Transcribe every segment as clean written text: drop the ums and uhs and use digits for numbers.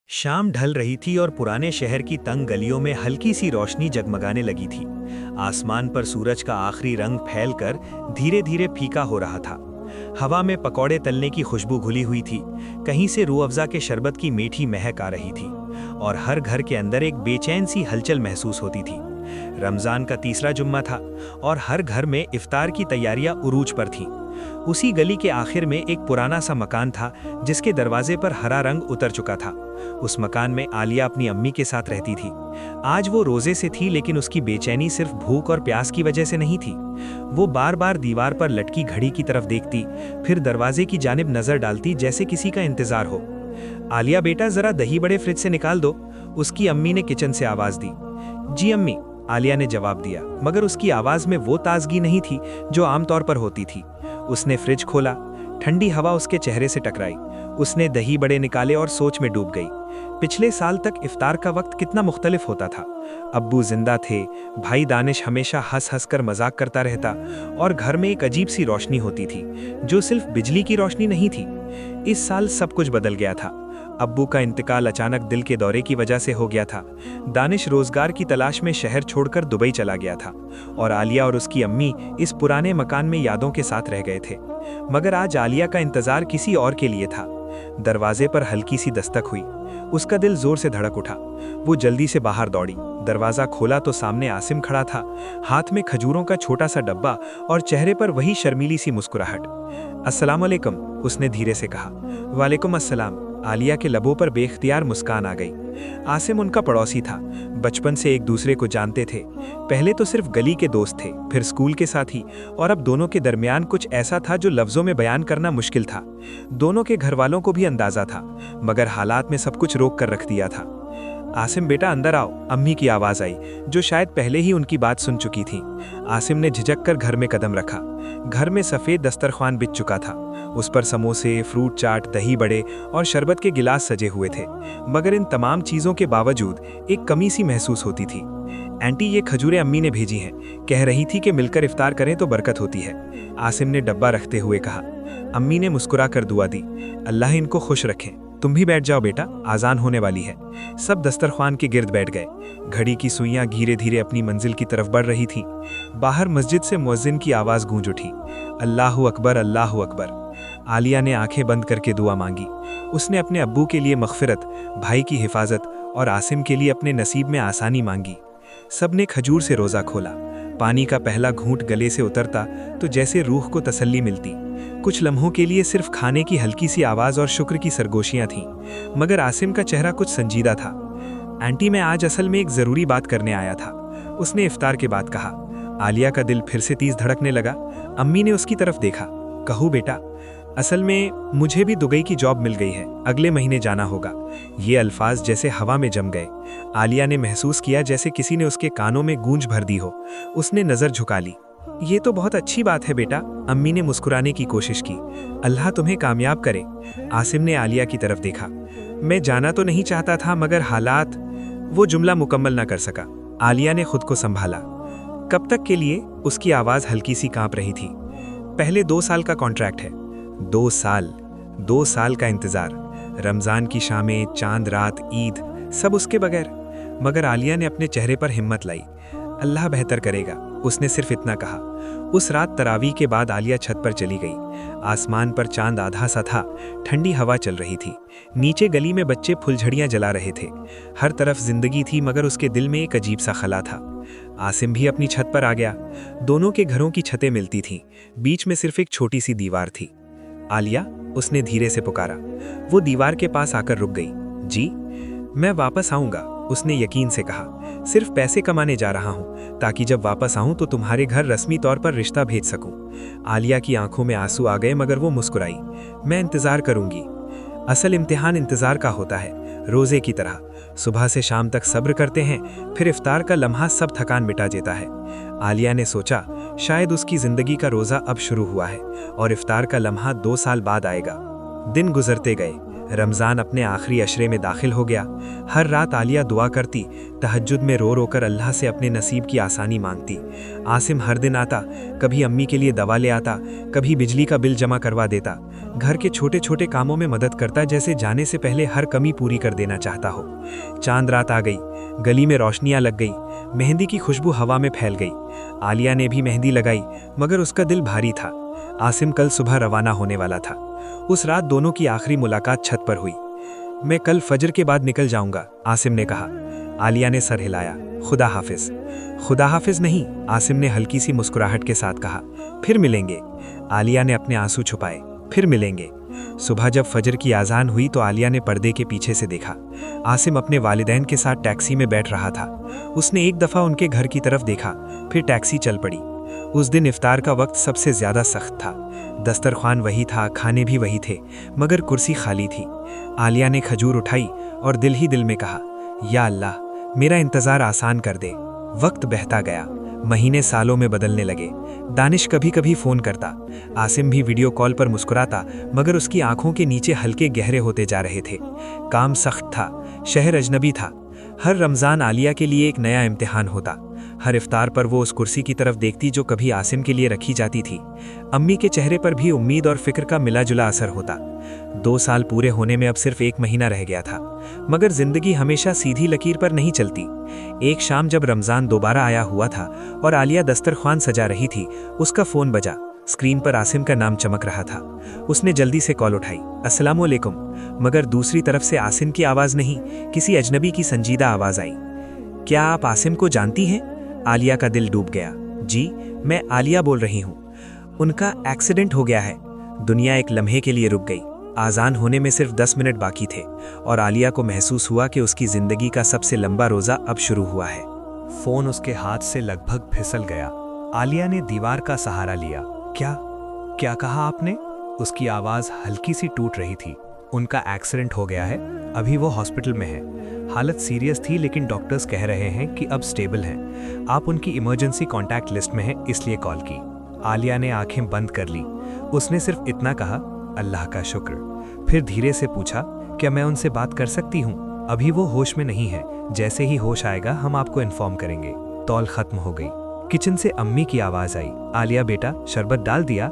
शाम ढल रही थी और पुराने शहर की तंग गलियों में हल्की सी रोशनी जगमगाने लगी थी। आसमान पर सूरज का आखिरी रंग फैलकर धीरे धीरे फीका हो रहा था। हवा में पकौड़े तलने की खुशबू घुली हुई थी। कहीं से रूह अफ़ज़ा के शरबत की मीठी महक आ रही थी और हर घर के अंदर एक बेचैन सी हलचल महसूस होती थी। रमज़ान का तीसरा जुम्मा था और हर घर में इफ्तार की तैयारियां उरूज पर थीं। उसी गली के आखिर में एक पुराना सा मकान था जिसके दरवाजे पर हरा रंग उतर चुका था। उस मकान में आलिया अपनी अम्मी के साथ रहती थी। आज वो रोजे से थी, लेकिन उसकी बेचैनी सिर्फ भूख और प्यास की वजह से नहीं थी। वो बार बार दीवार पर लटकी घड़ी की तरफ देखती, फिर दरवाजे की जानिब नजर डालती जैसे किसी का इंतजार हो। आलिया बेटा, जरा दही बड़े फ्रिज से निकाल दो, उसकी अम्मी ने किचन से आवाज दी। जी अम्मी, आलिया ने जवाब दिया, मगर उसकी आवाज में वो ताजगी नहीं थी जो आमतौर पर होती थी। उसने फ्रिज खोला, ठंडी हवा उसके चेहरे से टकराई। उसने दही बड़े निकाले और सोच में डूब गई। पिछले साल तक इफ्तार का वक्त कितना मुख्तलिफ होता था। अब्बू जिंदा थे, भाई दानिश हमेशा हंस हंस कर मजाक करता रहता और घर में एक अजीब सी रोशनी होती थी जो सिर्फ बिजली की रोशनी नहीं थी। इस साल सब कुछ बदल गया था। अब्बू का इंतकाल अचानक दिल के दौरे की वजह से हो गया था। दानिश रोजगार की तलाश में शहर छोड़कर दुबई चला गया था और आलिया और उसकी अम्मी इस पुराने मकान में यादों के साथ रह गए थे। मगर आज आलिया का इंतजार किसी और के लिए था। दरवाजे पर हल्की सी दस्तक हुई। उसका दिल जोर से धड़क उठा। वो जल्दी से बाहर दौड़ी। दरवाजा खोला तो सामने आसिम खड़ा था, हाथ में खजूरों का छोटा सा डब्बा और चेहरे पर वही शर्मीली सी मुस्कुराहट। अस्सलाम वालेकुम, उसने धीरे से कहा। वालेकुम अस्सलाम। आलिया के लबों पर बेख्तियार मुस्कान आ गई। आसिम उनका पड़ोसी था। बचपन से एक दूसरे को जानते थे। पहले तो सिर्फ गली के दोस्त थे, फिर स्कूल के साथी, और अब दोनों के दरमियान कुछ ऐसा था जो लफ्जों में बयान करना मुश्किल था। दोनों के घर वालों को भी अंदाजा था, मगर हालात में सब कुछ रोक कर रख दिया था। आसिम बेटा, अंदर आओ, अम्मी की आवाज आई, जो शायद पहले ही उनकी बात सुन चुकी थी। आसिम ने झिझक कर घर में कदम रखा। घर में सफ़ेद दस्तरखान बिछ चुका था। उस पर समोसे, फ्रूट चाट, दही बड़े और शरबत के गिलास सजे हुए थे। मगर इन तमाम चीज़ों के बावजूद एक कमी सी महसूस होती थी। आंटी, ये खजूरें अम्मी ने भेजी हैं, कह रही थी कि मिलकर इफ्तार करें तो बरकत होती है, आसिम ने डब्बा रखते हुए कहा। अम्मी ने मुस्कुरा कर दुआ दी। अल्लाह इनको खुश रखें। तुम भी बैठ जाओ बेटा, आजान होने वाली है। सब दस्तरखान के गिर्द बैठ गए। घड़ी की सुइयां धीरे धीरे अपनी मंजिल की तरफ बढ़ रही थी। बाहर मस्जिद से मुअज्जिन की आवाज गूंज उठी, अल्लाहु अकबर, अल्लाहु अकबर। आलिया ने आंखें बंद करके दुआ मांगी। उसने अपने अब्बू के लिए मग़फ़िरत, भाई की हिफाजत और आसिम के लिए अपने नसीब में आसानी मांगी। सबने खजूर से रोज़ा खोला। पानी का पहला घूंट गले से उतरता तो जैसे रूह को तसल्ली मिलती। कुछ लम्हों के लिए सिर्फ खाने की हल्की सी आवाज़ और शुक्र की सरगोशियां थीं, मगर आसिम का चेहरा कुछ संजीदा था। आंटी, मैं आज असल में एक ज़रूरी बात करने आया था, उसने इफ्तार के बाद कहा। आलिया का दिल फिर से तेज धड़कने लगा। अम्मी ने उसकी तरफ देखा। कहो बेटा, असल में मुझे भी दुबई की जॉब मिल गई है, अगले महीने जाना होगा। ये अल्फाज जैसे हवा में जम गए। आलिया ने महसूस किया जैसे किसी ने उसके कानों में गूंज भर दी हो। उसने नज़र झुका ली। ये तो बहुत अच्छी बात है बेटा, अम्मी ने मुस्कुराने की कोशिश की। अल्लाह तुम्हें कामयाब करे। आसिम ने आलिया की तरफ देखा। मैं जाना तो नहीं चाहता था, मगर हालात। वो जुमला मुकम्मल ना कर सका। आलिया ने खुद को संभाला। कब तक के लिए? उसकी आवाज़ हल्की सी कांप रही थी। पहले 2 साल का कॉन्ट्रैक्ट है। 2 साल, 2 साल का इंतजार। रमज़ान की शामें, चांद रात, ईद, सब उसके बगैर। मगर आलिया ने अपने चेहरे पर हिम्मत लाई। अल्लाह बेहतर करेगा, उसने सिर्फ इतना कहा। उस रात तरावी के बाद आलिया छत पर चली गई। आसमान पर चांद आधा सा था, ठंडी हवा चल रही थी। नीचे गली में बच्चे फुलझड़ियां जला रहे थे। हर तरफ जिंदगी थी, मगर उसके दिल में एक अजीब सा खला था। आसिम भी अपनी छत पर आ गया। दोनों के घरों की छतें मिलती थीं, बीच में सिर्फ एक छोटी सी दीवार थी। आलिया, उसने धीरे से पुकारा। वो दीवार के पास आकर रुक गई। जी, मैं वापस आऊंगा, उसने यकीन से कहा। सिर्फ पैसे कमाने जा रहा हूं, ताकि जब वापस आऊं तो तुम्हारे घर रस्मी तौर पर रिश्ता भेज सकूं। आलिया की आंखों में आंसू आ गए, मगर वो मुस्कुराई। मैं इंतजार करूंगी। असल इम्तिहान इंतजार का होता है, रोजे की तरह। सुबह से शाम तक सब्र करते हैं, फिर इफ्तार का लम्हा सब थकान मिटा देता है। आलिया ने सोचा, शायद उसकी जिंदगी का रोजा अब शुरू हुआ है और इफ्तार का लम्हा 2 साल बाद आएगा। दिन गुजरते गए। रमज़ान अपने आखिरी अशरे में दाखिल हो गया। हर रात आलिया दुआ करती, तहज्जुद में रो रो कर अल्लाह से अपने नसीब की आसानी मांगती। आसिम हर दिन आता, कभी अम्मी के लिए दवा ले आता, कभी बिजली का बिल जमा करवा देता, घर के छोटे छोटे कामों में मदद करता, जैसे जाने से पहले हर कमी पूरी कर देना चाहता हो। चांद रात आ गई, गली में रोशनियां लग गई, मेहंदी की खुशबू हवा में फैल गई। आलिया ने भी मेहंदी लगाई, मगर उसका दिल भारी था। आसिम कल सुबह रवाना होने वाला था। उस रात दोनों की आखिरी मुलाकात छत पर हुई। मैं कल फजर के बाद निकल जाऊंगा, आसिम ने कहा। आलिया ने सर हिलाया। खुदा हाफिज। खुदा हाफिज नहीं, आसिम ने हल्की सी मुस्कुराहट के साथ कहा। फिर मिलेंगे। आलिया ने अपने आंसू छुपाए। फिर मिलेंगे। सुबह जब फजर की आज़ान हुई तो आलिया ने पर्दे के पीछे से देखा। आसिम अपने वालिदैन के साथ टैक्सी में बैठ रहा था। उसने एक दफ़ा उनके घर की तरफ देखा, फिर टैक्सी चल पड़ी। उस दिन इफ्तार का वक्त सबसे ज़्यादा सख्त था। दस्तरख्वान वही था, खाने भी वही थे, मगर कुर्सी खाली थी। आलिया ने खजूर उठाई और दिल ही दिल में कहा, या अल्लाह, मेरा इंतज़ार आसान कर दे। वक्त बहता गया, महीने सालों में बदलने लगे। दानिश कभी कभी फ़ोन करता, आसिम भी वीडियो कॉल पर मुस्कुराता, मगर उसकी आंखों के नीचे हल्के गहरे होते जा रहे थे। काम सख्त था, शहर अजनबी था। हर रमज़ान आलिया के लिए एक नया इम्तिहान होता। हर इफ्तार पर वो उस कुर्सी की तरफ देखती जो कभी आसिम के लिए रखी जाती थी। अम्मी के चेहरे पर भी उम्मीद और फिक्र का मिला जुला असर होता। 2 साल पूरे होने में अब सिर्फ 1 महीना रह गया था, मगर जिंदगी हमेशा सीधी लकीर पर नहीं चलती। एक शाम जब रमज़ान दोबारा आया हुआ था और आलिया दस्तरख्वान सजा रही थी, उसका फ़ोन बजा। स्क्रीन पर आसिम का नाम चमक रहा था। उसने जल्दी से कॉल उठाई। अस्सलाम वालेकुम। मगर दूसरी तरफ से आसिम की आवाज़ नहीं, किसी अजनबी की संजीदा आवाज़ आई। क्या आप आसिम को जानती हैं? आलिया का दिल डूब गया। जी, मैं आलिया बोल रही हूँ। उनका एक्सीडेंट हो गया है। दुनिया एक लम्हे के लिए रुक गई। आज़ान होने में सिर्फ 10 मिनट बाकी थे और आलिया को महसूस हुआ कि उसकी ज़िंदगी का सबसे लंबा रोज़ा अब शुरू हुआ है। फ़ोन उसके हाथ से लगभग फिसल गया। आलिया ने दीवार का सहारा लिया। क्या कहा आपने? उसकी आवाज़ हल्की सी टूट रही थी। उनका एक्सीडेंट हो गया है, अभी वो हॉस्पिटल में है। हालत सीरियस थी, लेकिन डॉक्टर्स कह रहे हैं कि अब स्टेबल हैं। आप उनकी इमरजेंसी कॉन्टैक्ट लिस्ट में हैं, इसलिए कॉल की। आलिया ने आंखें बंद कर ली। उसने सिर्फ इतना कहा, अल्लाह का शुक्र। फिर धीरे से पूछा, क्या मैं उनसे बात कर सकती हूँ? अभी वो होश में नहीं है, जैसे ही होश आएगा हम आपको इन्फॉर्म करेंगे। तौल खत्म हो गई। किचन से अम्मी की आवाज़ आई, आलिया बेटा, शरबत डाल दिया?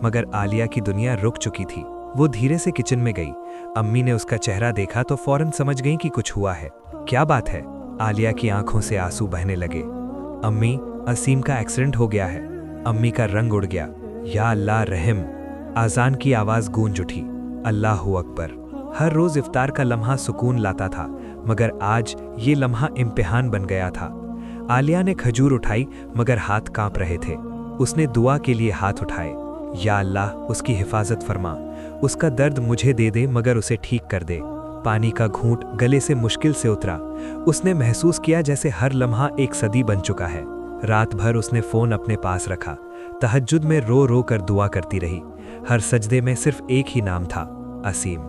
मगर आलिया की दुनिया रुक चुकी थी। वो धीरे से किचन में गई। अम्मी ने उसका चेहरा देखा तो फौरन समझ गई कि कुछ हुआ है। क्या बात है? आलिया की आंखों से आंसू बहने लगे। अम्मी, असीम का एक्सीडेंट हो गया है। अम्मी का रंग उड़ गया। या अल्लाह रहम। आज़ान की आवाज़ गूंज उठी। अल्लाहु अकबर। हर रोज़ इफ्तार का लम्हा सुकून लाता था, मगर आज ये लम्हा इम्तिहान बन गया था। आलिया ने खजूर उठाई, मगर हाथ कांप रहे थे। उसने दुआ के लिए हाथ उठाए। या अल्लाह, उसकी हिफाजत फरमा। उसका दर्द मुझे दे दे, मगर उसे ठीक कर दे। पानी का घूंट गले से मुश्किल से उतरा। उसने महसूस किया जैसे हर लम्हा एक सदी बन चुका है। रात भर उसने फ़ोन अपने पास रखा। तहज्जुद में रो रो कर दुआ करती रही। हर सजदे में सिर्फ एक ही नाम था, असीम।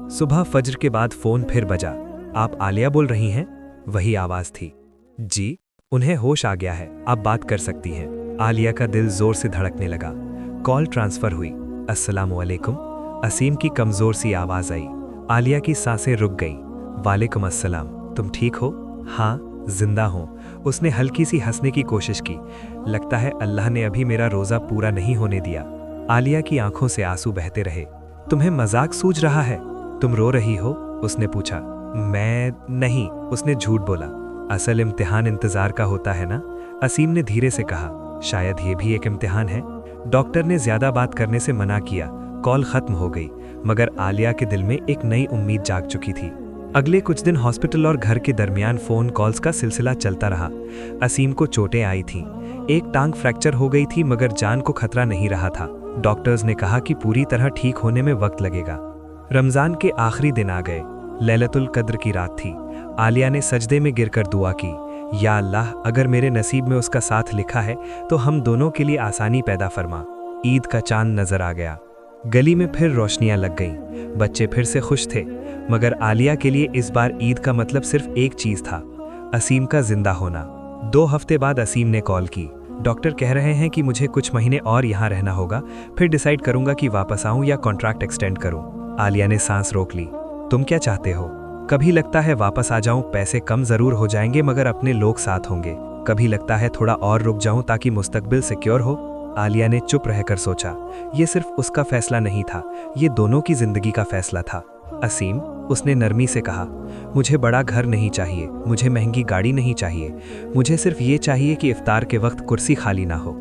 सुबह फजर के बाद फ़ोन फिर बजा। आप आलिया बोल रही हैं? वही आवाज़ थी। जी, उन्हें होश आ गया है, आप बात कर सकती हैं। आलिया का दिल ज़ोर से धड़कने लगा। कॉल ट्रांसफ़र हुई। अस्सलामु अलैकुम। असीम की कमज़ोर सी आवाज़ आई। आलिया की सांसें रुक गईं। वालेकुम अस्सलाम, तुम ठीक हो? हाँ, जिंदा हूँ। उसने हल्की सी हंसने की कोशिश की। लगता है अल्लाह ने अभी मेरा रोज़ा पूरा नहीं होने दिया। आलिया की आंखों से आंसू बहते रहे। तुम्हें मजाक सूझ रहा है? तुम रो रही हो? उसने पूछा। मैं नहीं, उसने झूठ बोला। असल इम्तिहान इंतज़ार का होता है ना? असीम ने धीरे से कहा। शायद ये भी एक इम्तिहान है। डॉक्टर ने ज़्यादा बात करने से मना किया। कॉल ख़त्म हो गई, मगर आलिया के दिल में एक नई उम्मीद जाग चुकी थी। अगले कुछ दिन हॉस्पिटल और घर के दरमियान फ़ोन कॉल्स का सिलसिला चलता रहा। असीम को चोटें आई थीं। एक टांग फ्रैक्चर हो गई थी, मगर जान को खतरा नहीं रहा था। डॉक्टर्स ने कहा कि पूरी तरह ठीक होने में वक्त लगेगा। रमज़ान के आखिरी दिन आ गए। लैलतुल कद्र की रात थी। आलिया ने सजदे में गिरकर दुआ की, या अल्लाह, अगर मेरे नसीब में उसका साथ लिखा है तो हम दोनों के लिए आसानी पैदा फरमा। ईद का चांद नजर आ गया। गली में फिर रोशनियां लग गईं। बच्चे फिर से खुश थे, मगर आलिया के लिए इस बार ईद का मतलब सिर्फ एक चीज़ था, असीम का जिंदा होना। 2 हफ्ते बाद असीम ने कॉल की। डॉक्टर कह रहे हैं कि मुझे कुछ महीने और यहाँ रहना होगा, फिर डिसाइड करूंगा कि वापस आऊं या कॉन्ट्रैक्ट एक्सटेंड करूं। आलिया ने सांस रोक ली। तुम क्या चाहते हो? कभी लगता है वापस आ जाऊं, पैसे कम जरूर हो जाएंगे मगर अपने लोग साथ होंगे। कभी लगता है थोड़ा और रुक जाऊं ताकि मुस्तकबिल सिक्योर हो। आलिया ने चुप रहकर सोचा, ये सिर्फ उसका फैसला नहीं था, ये दोनों की जिंदगी का फैसला था। असीम, उसने नरमी से कहा, मुझे बड़ा घर नहीं चाहिए, मुझे महंगी गाड़ी नहीं चाहिए, मुझे सिर्फ ये चाहिए कि इफ्तार के वक्त कुर्सी खाली ना हो।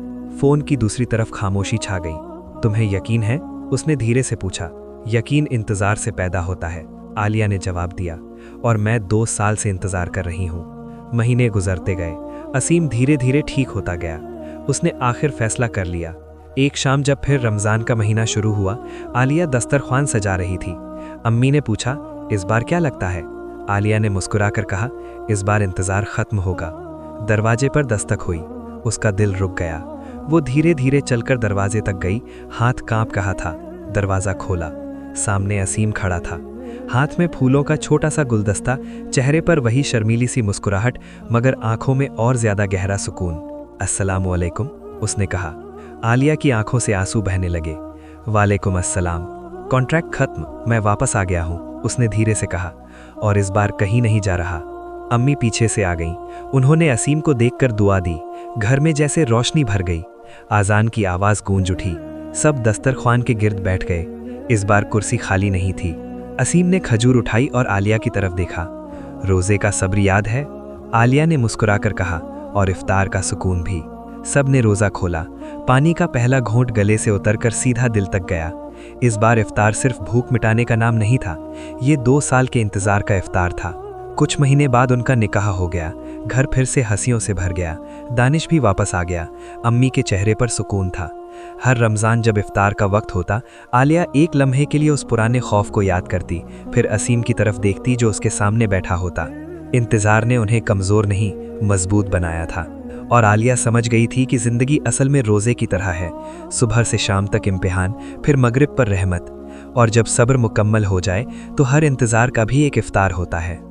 फोन की दूसरी तरफ खामोशी छा गई। तुम्हें यकीन है? उसने धीरे से पूछा। यकीन इंतजार से पैदा होता है, आलिया ने जवाब दिया, और मैं 2 साल से इंतजार कर रही हूँ। महीने गुजरते गए, असीम धीरे धीरे ठीक होता गया। उसने आखिर फैसला कर लिया। एक शाम जब फिर रमजान का महीना शुरू हुआ, आलिया दस्तरख्वान सजा रही थी। अम्मी ने पूछा, इस बार क्या लगता है? आलिया ने मुस्कुराकर कहा, इस बार इंतजार खत्म होगा। दरवाजे पर दस्तक हुई। उसका दिल रुक गया। वो धीरे धीरे चलकर दरवाजे तक गई, हाथ कांप रहा था। दरवाजा खोला। सामने असीम खड़ा था, हाथ में फूलों का छोटा सा गुलदस्ता, चेहरे पर वही शर्मीली सी मुस्कुराहट, मगर आंखों में और ज्यादा गहरा सुकून। अस्सलाम वालेकुम, उसने कहा। आलिया की आंखों से आंसू बहने लगे। वालेकुम अस्सलाम। कॉन्ट्रैक्ट खत्म, मैं वापस आ गया हूँ, उसने धीरे से कहा, और इस बार कहीं नहीं जा रहा। अम्मी पीछे से आ गईं। उन्होंने असीम को देखकर दुआ दी। घर में जैसे रोशनी भर गई। आजान की आवाज गूंज उठी। सब दस्तरख्वान के गिर्द बैठ गए। इस बार कुर्सी खाली नहीं थी। असीम ने खजूर उठाई और आलिया की तरफ देखा। रोजे का सब्र याद है? आलिया ने मुस्कुराकर कहा, और इफ्तार का सुकून भी। सब ने रोजा खोला। पानी का पहला घोंट गले से उतरकर सीधा दिल तक गया। इस बार इफ्तार सिर्फ भूख मिटाने का नाम नहीं था, ये 2 साल के इंतजार का इफ्तार था। कुछ महीने बाद उनका निकाह हो गया। घर फिर से हंसियों से भर गया। दानिश भी वापस आ गया। अम्मी के चेहरे पर सुकून था। हर रमज़ान जब इफ्तार का वक्त होता, आलिया एक लम्हे के लिए उस पुराने खौफ को याद करती, फिर असीम की तरफ देखती जो उसके सामने बैठा होता। इंतज़ार ने उन्हें कमज़ोर नहीं, मजबूत बनाया था। और आलिया समझ गई थी कि ज़िंदगी असल में रोज़े की तरह है, सुबह से शाम तक इम्तिहान, फिर मगरिब पर रहमत। और जब सब्र मुकम्मल हो जाए तो हर इंतज़ार का भी एक इफ्तार होता है।